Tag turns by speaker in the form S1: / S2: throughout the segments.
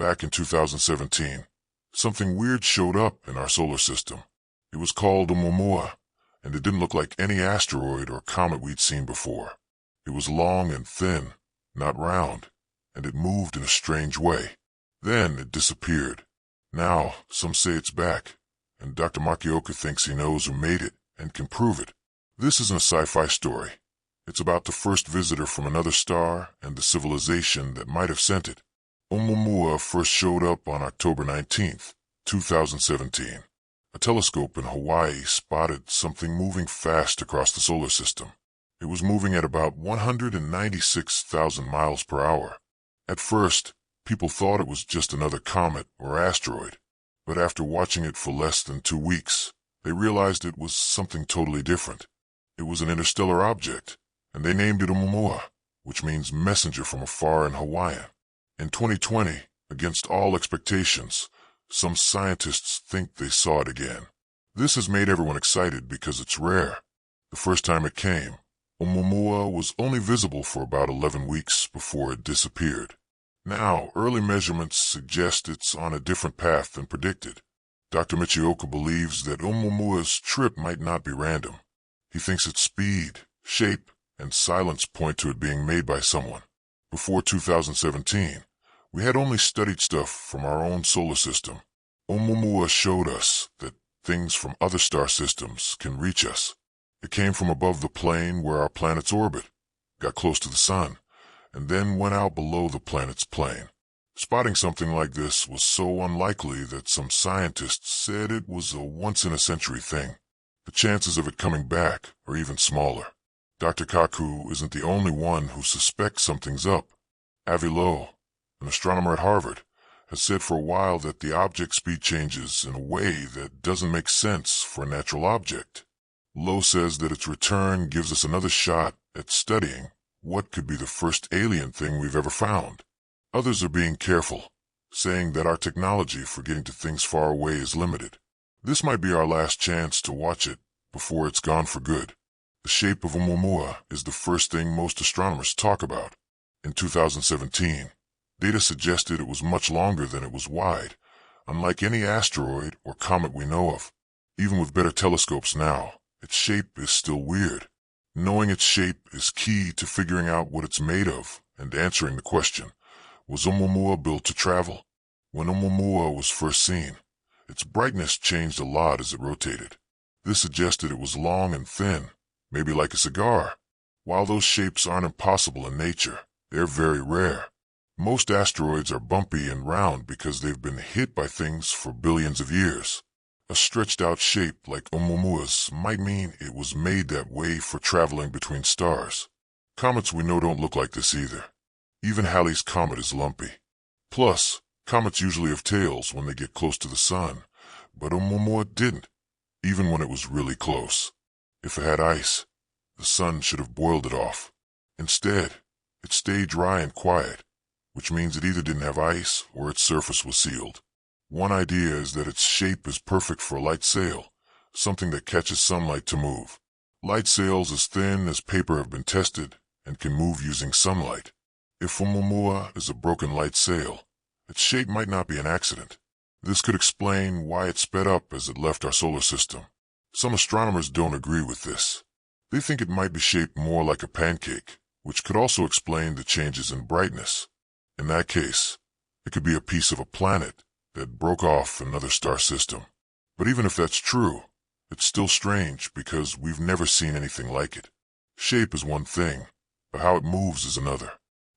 S1: Back in 2017, something weird showed up in our solar system. It was called Oumuamua, and it didn't look like any asteroid or comet we'd seen before. It was long and thin, not round, and it moved in a strange way. Then it disappeared. Now, some say it's back, and Dr. Michio Kaku thinks he knows who made it and can prove it. This isn't a sci-fi story. It's about the first visitor from another star and the civilization that might have sent it. Oumuamua first showed up on October 19th, 2017. A telescope in Hawaii spotted something moving fast across the solar system. It was moving at about 196,000 miles per hour. At first, people thought it was just another comet or asteroid, but after watching it for less than 2 weeks, they realized it was something totally different. It was an interstellar object, and they named it Oumuamua, which means messenger from afar in Hawaiian. In 2020, against all expectations, some scientists think they saw it again. This has made everyone excited because it's rare. The first time it came, Oumuamua was only visible for about 11 weeks before it disappeared. Now, early measurements suggest it's on a different path than predicted. Dr. Michio Kaku believes that Oumuamua's trip might not be random. He thinks its speed, shape, and silence point to it being made by someone. Before 2017, we had only studied stuff from our own solar system. Oumuamua showed us that things from other star systems can reach us. It came from above the plane where our planets orbit, got close to the sun, and then went out below the planet's plane. Spotting something like this was so unlikely that some scientists said it was a once-in-a-century thing. The chances of it coming back are even smaller. Dr. Kaku isn't the only one who suspects something's up. Avi Lowe, an astronomer at Harvard, has said for a while that the object speed changes in a way that doesn't make sense for a natural object. Lowe says that its return gives us another shot at studying what could be the first alien thing we've ever found. Others are being careful, saying that our technology for getting to things far away is limited. This might be our last chance to watch it before it's gone for good. The shape of Oumuamua is the first thing most astronomers talk about. In 2017, data suggested it was much longer than it was wide, unlike any asteroid or comet we know of. Even with better telescopes now, its shape is still weird. Knowing its shape is key to figuring out what it's made of and answering the question, was Oumuamua built to travel? When Oumuamua was first seen, its brightness changed a lot as it rotated. This suggested it was long and thin, maybe like a cigar. While those shapes aren't impossible in nature, they're very rare. Most asteroids are bumpy and round because they've been hit by things for billions of years. A stretched-out shape like Oumuamua's might mean it was made that way for traveling between stars. Comets we know don't look like this either. Even Halley's Comet is lumpy. Plus, comets usually have tails when they get close to the sun, but Oumuamua didn't, even when it was really close. If it had ice, the sun should have boiled it off. Instead, it stayed dry and quiet, which means it either didn't have ice or its surface was sealed. One idea is that its shape is perfect for a light sail, something that catches sunlight to move. Light sails as thin as paper have been tested and can move using sunlight. If Oumuamua is a broken light sail, its shape might not be an accident. This could explain why it sped up as it left our solar system. Some astronomers don't agree with this. They think it might be shaped more like a pancake, which could also explain the changes in brightness. In that case, it could be a piece of a planet that broke off another star system. But even if that's true, it's still strange because we've never seen anything like it. Shape is one thing, but how it moves is another.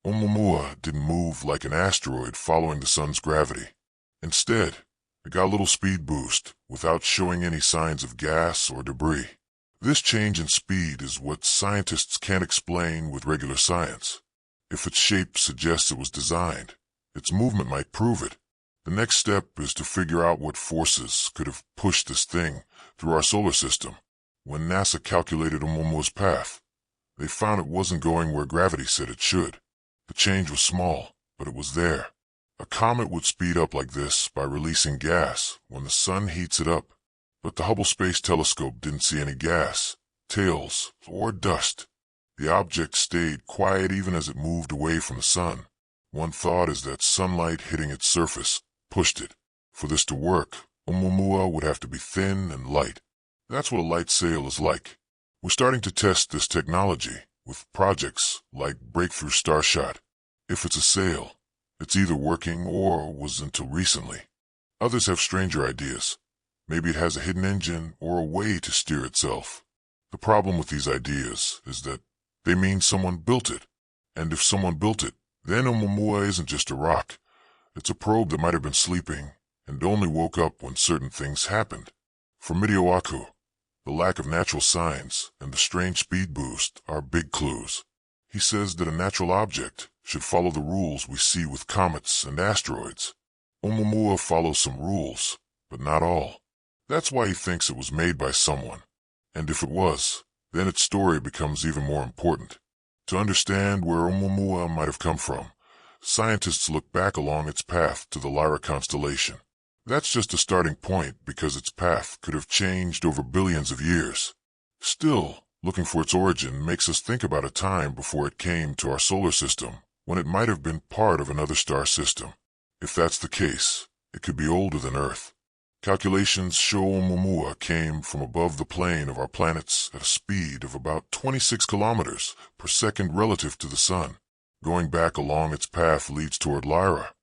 S1: Oumuamua didn't move like an asteroid following the sun's gravity. Instead, it got a little speed boost without showing any signs of gas or debris. This change in speed is what scientists can't explain with regular science. If its shape suggests it was designed, its movement might prove it. The next step is to figure out what forces could have pushed this thing through our solar system. When NASA calculated Oumuamua's path, they found it wasn't going where gravity said it should. The change was small, but it was there. A comet would speed up like this by releasing gas when the sun heats it up. But the Hubble Space Telescope didn't see any gas, tails, or dust. The object stayed quiet even as it moved away from the sun. One thought is that sunlight hitting its surface pushed it. For this to work, Oumuamua would have to be thin and light. That's what a light sail is like. We're starting to test this technology with projects like Breakthrough Starshot. If it's a sail, it's either working or was until recently. Others have stranger ideas. Maybe it has a hidden engine or a way to steer itself. The problem with these ideas is that they mean someone built it. And if someone built it, then Oumuamua isn't just a rock. It's a probe that might have been sleeping and only woke up when certain things happened. For Michio Kaku, the lack of natural signs and the strange speed boost are big clues. He says that a natural object should follow the rules we see with comets and asteroids. Oumuamua follows some rules, but not all. That's why he thinks it was made by someone. And if it was, then its story becomes even more important. To understand where Oumuamua might have come from, scientists look back along its path to the Lyra constellation. That's just a starting point because its path could have changed over billions of years. Still, looking for its origin makes us think about a time before it came to our solar system, when it might have been part of another star system. If that's the case, it could be older than Earth. Calculations show Oumuamua came from above the plane of our planets at a speed of about 26 kilometers per second relative to the Sun. Going back along its path leads toward Lyra,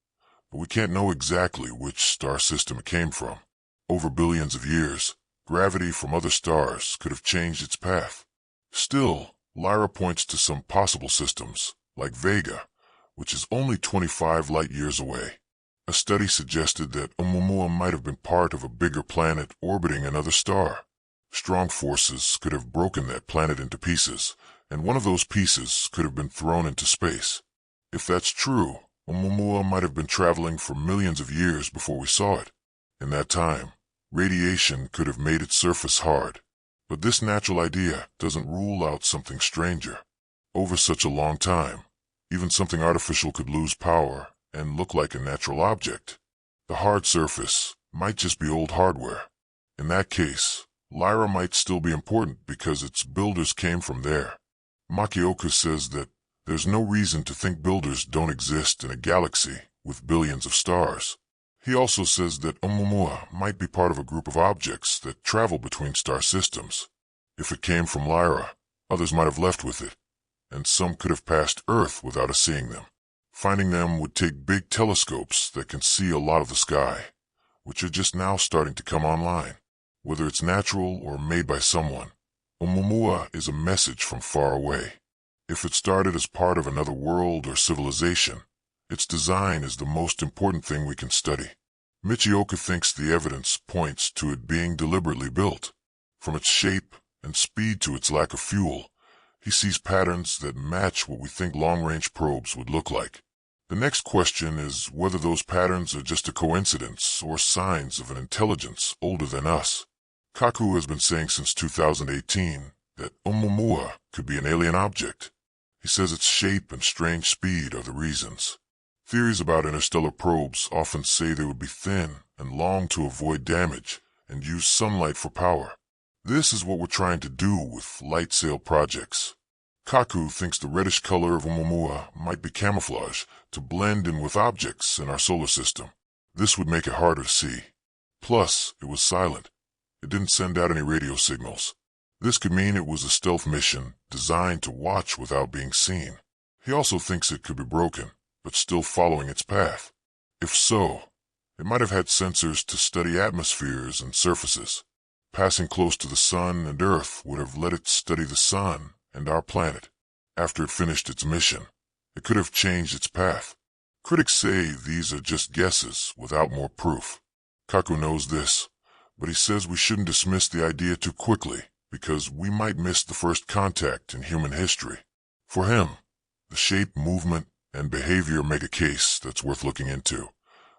S1: but we can't know exactly which star system it came from. Over billions of years, gravity from other stars could have changed its path. Still, Lyra points to some possible systems, like Vega, which is only 25 light-years away. A study suggested that Oumuamua might have been part of a bigger planet orbiting another star. Strong forces could have broken that planet into pieces, and one of those pieces could have been thrown into space. If that's true, Oumuamua might have been traveling for millions of years before we saw it. In that time, radiation could have made its surface hard. But this natural idea doesn't rule out something stranger. Over such a long time, even something artificial could lose power and look like a natural object. The hard surface might just be old hardware. In that case, Lyra might still be important because its builders came from there. Michio Kaku says that there's no reason to think builders don't exist in a galaxy with billions of stars. He also says that Oumuamua might be part of a group of objects that travel between star systems. If it came from Lyra, others might have left with it, and some could have passed Earth without us seeing them. Finding them would take big telescopes that can see a lot of the sky, which are just now starting to come online. Whether it's natural or made by someone, Oumuamua is a message from far away. If it started as part of another world or civilization, its design is the most important thing we can study. Michio Kaku thinks the evidence points to it being deliberately built. From its shape and speed to its lack of fuel, he sees patterns that match what we think long-range probes would look like. The next question is whether those patterns are just a coincidence or signs of an intelligence older than us. Kaku has been saying since 2018 that Oumuamua could be an alien object. He says its shape and strange speed are the reasons. Theories about interstellar probes often say they would be thin and long to avoid damage and use sunlight for power. This is what we're trying to do with light sail projects. Kaku thinks the reddish color of Oumuamua might be camouflage to blend in with objects in our solar system. This would make it harder to see. Plus, it was silent. It didn't send out any radio signals. This could mean it was a stealth mission designed to watch without being seen. He also thinks it could be broken, but still following its path. If so, it might have had sensors to study atmospheres and surfaces. Passing close to the Sun and Earth would have let it study the Sun and our planet. After it finished its mission, it could have changed its path. Critics say these are just guesses without more proof. Kaku knows this, but he says we shouldn't dismiss the idea too quickly because we might miss the first contact in human history. For him, the shape, movement, and behavior make a case that's worth looking into,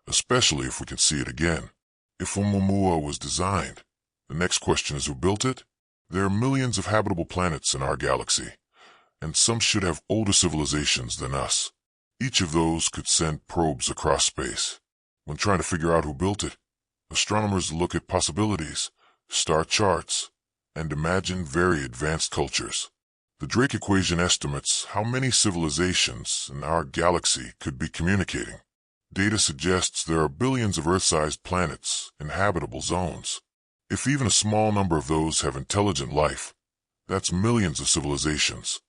S1: especially if we can see it again. If Oumuamua was designed, the next question is who built it? There are millions of habitable planets in our galaxy, and some should have older civilizations than us. Each of those could send probes across space. When trying to figure out who built it, astronomers look at possibilities, star charts, and imagine very advanced cultures. The Drake equation estimates how many civilizations in our galaxy could be communicating. Data suggests there are billions of Earth-sized planets in habitable zones. If even a small number of those have intelligent life, that's millions of civilizations.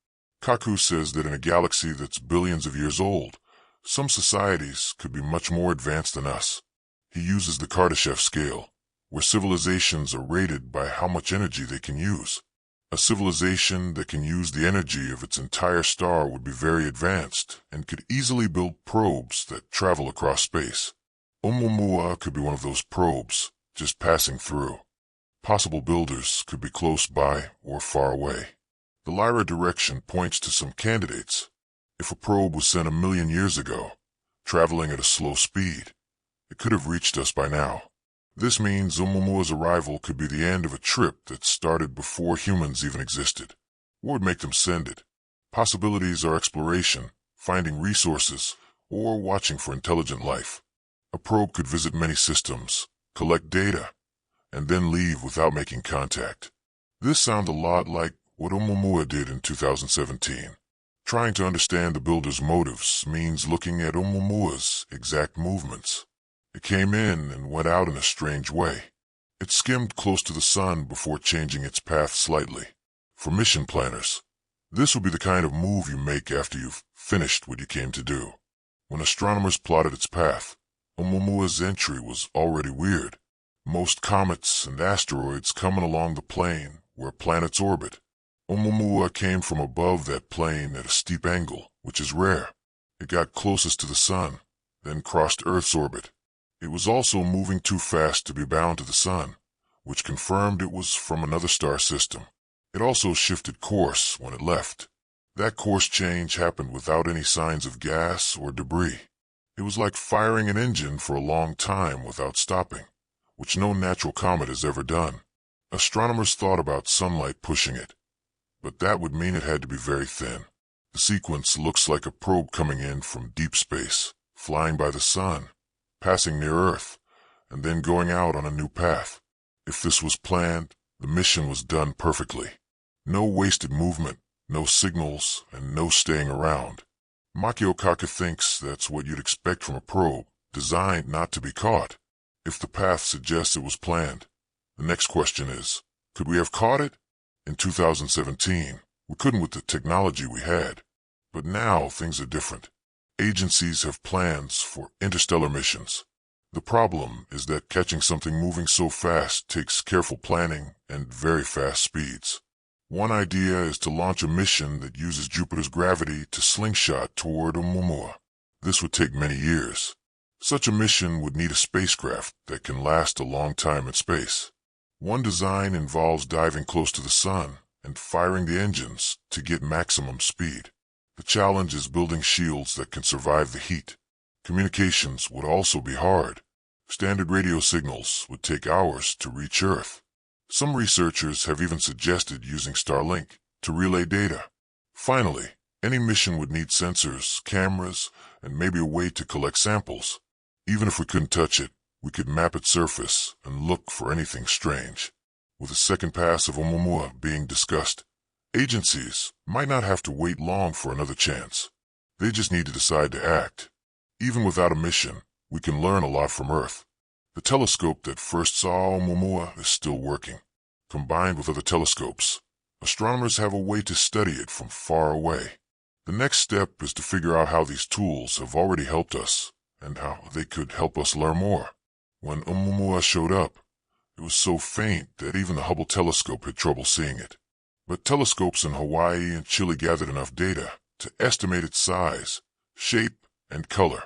S1: Kaku says that in a galaxy that's billions of years old, some societies could be much more advanced than us. He uses the Kardashev scale, where civilizations are rated by how much energy they can use. A civilization that can use the energy of its entire star would be very advanced and could easily build probes that travel across space. Oumuamua could be one of those probes, just passing through. Possible builders could be close by or far away. The Lyra direction points to some candidates. If a probe was sent 1 million years ago, traveling at a slow speed, it could have reached us by now. This means Oumuamua's arrival could be the end of a trip that started before humans even existed. What would make them send it? Possibilities are exploration, finding resources, or watching for intelligent life. A probe could visit many systems, collect data, and then leave without making contact. This sounds a lot like what Oumuamua did in 2017. Trying to understand the builder's motives means looking at Oumuamua's exact movements. It came in and went out in a strange way. It skimmed close to the sun before changing its path slightly. For mission planners, this would be the kind of move you make after you've finished what you came to do. When astronomers plotted its path, Oumuamua's entry was already weird. Most comets and asteroids coming along the plane where planets orbit. Oumuamua came from above that plane at a steep angle, which is rare. It got closest to the sun, then crossed Earth's orbit. It was also moving too fast to be bound to the sun, which confirmed it was from another star system. It also shifted course when it left. That course change happened without any signs of gas or debris. It was like firing an engine for a long time without stopping, which no natural comet has ever done. Astronomers thought about sunlight pushing it, but that would mean it had to be very thin. The sequence looks like a probe coming in from deep space, flying by the sun, passing near Earth, and then going out on a new path. If this was planned, the mission was done perfectly. No wasted movement, no signals, and no staying around. Michio Kaku thinks that's what you'd expect from a probe, designed not to be caught. If the path suggests it was planned, the next question is, could we have caught it? In 2017, we couldn't with the technology we had. But now things are different. Agencies have plans for interstellar missions. The problem is that catching something moving so fast takes careful planning and very fast speeds. One idea is to launch a mission that uses Jupiter's gravity to slingshot toward Oumuamua. This would take many years. Such a mission would need a spacecraft that can last a long time in space. One design involves diving close to the sun and firing the engines to get maximum speed. The challenge is building shields that can survive the heat. Communications would also be hard. Standard radio signals would take hours to reach Earth. Some researchers have even suggested using Starlink to relay data. Finally, any mission would need sensors, cameras, and maybe a way to collect samples. Even if we couldn't touch it, we could map its surface and look for anything strange. With the second pass of Oumuamua being discussed, agencies might not have to wait long for another chance. They just need to decide to act. Even without a mission, we can learn a lot from Earth. The telescope that first saw Oumuamua is still working. Combined with other telescopes, astronomers have a way to study it from far away. The next step is to figure out how these tools have already helped us and how they could help us learn more. When Oumuamua showed up, it was so faint that even the Hubble telescope had trouble seeing it. But telescopes in Hawaii and Chile gathered enough data to estimate its size, shape, and color.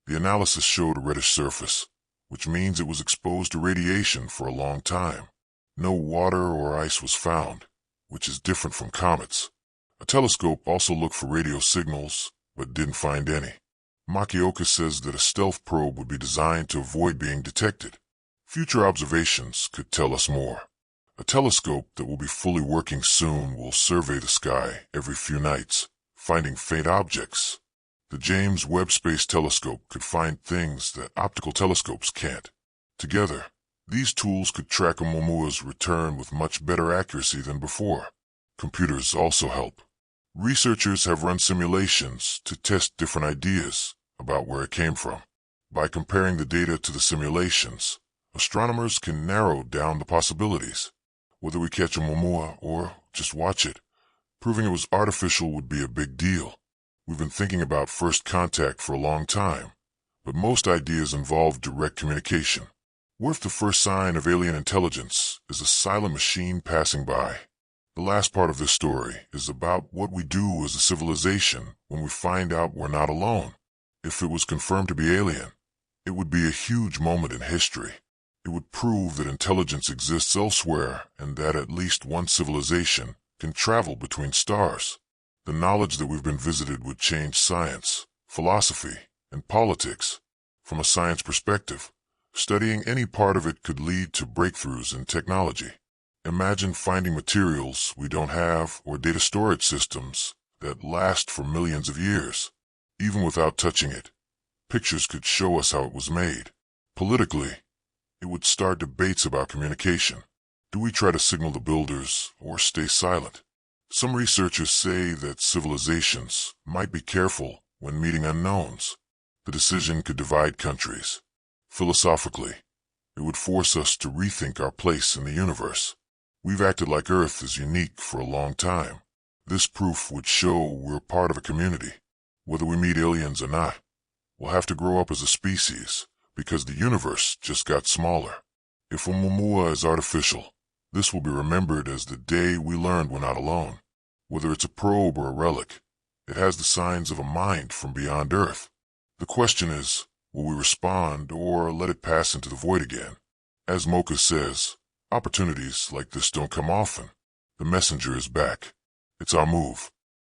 S1: The analysis showed a reddish surface, which means it was exposed to radiation for a long time. No water or ice was found, which is different from comets. A telescope also looked for radio signals, but didn't find any. Michio Kaku says that a stealth probe would be designed to avoid being detected. Future observations could tell us more. A telescope that will be fully working soon will survey the sky every few nights, finding faint objects. The James Webb Space Telescope could find things that optical telescopes can't. Together, these tools could track Oumuamua's return with much better accuracy than before. Computers also help. Researchers have run simulations to test different ideas about where it came from. By comparing the data to the simulations, astronomers can narrow down the possibilities. Whether we catch Oumuamua or just watch it, proving it was artificial would be a big deal. We've been thinking about first contact for a long time, but most ideas involve direct communication. What if the first sign of alien intelligence is a silent machine passing by? The last part of this story is about what we do as a civilization when we find out we're not alone. If it was confirmed to be alien, it would be a huge moment in history. It would prove that intelligence exists elsewhere and that at least one civilization can travel between stars. The knowledge that we've been visited would change science, philosophy, and politics. From a science perspective, studying any part of it could lead to breakthroughs in technology. Imagine finding materials we don't have or data storage systems that last for millions of years. Even without touching it, pictures could show us how it was made. Politically, it would start debates about communication. Do we try to signal the builders or stay silent? Some researchers say that civilizations might be careful when meeting unknowns. The decision could divide countries. Philosophically, it would force us to rethink our place in the universe. We've acted like Earth is unique for a long time. This proof would show we're part of a community. Whether we meet aliens or not, we'll have to grow up as a species because the universe just got smaller. If Oumuamua is artificial, this will be remembered as the day we learned we're not alone. Whether it's a probe or a relic, it has the signs of a mind from beyond Earth. The question is, will we respond or let it pass into the void again? As Mocha says, opportunities like this don't come often. The messenger is back. It's our move.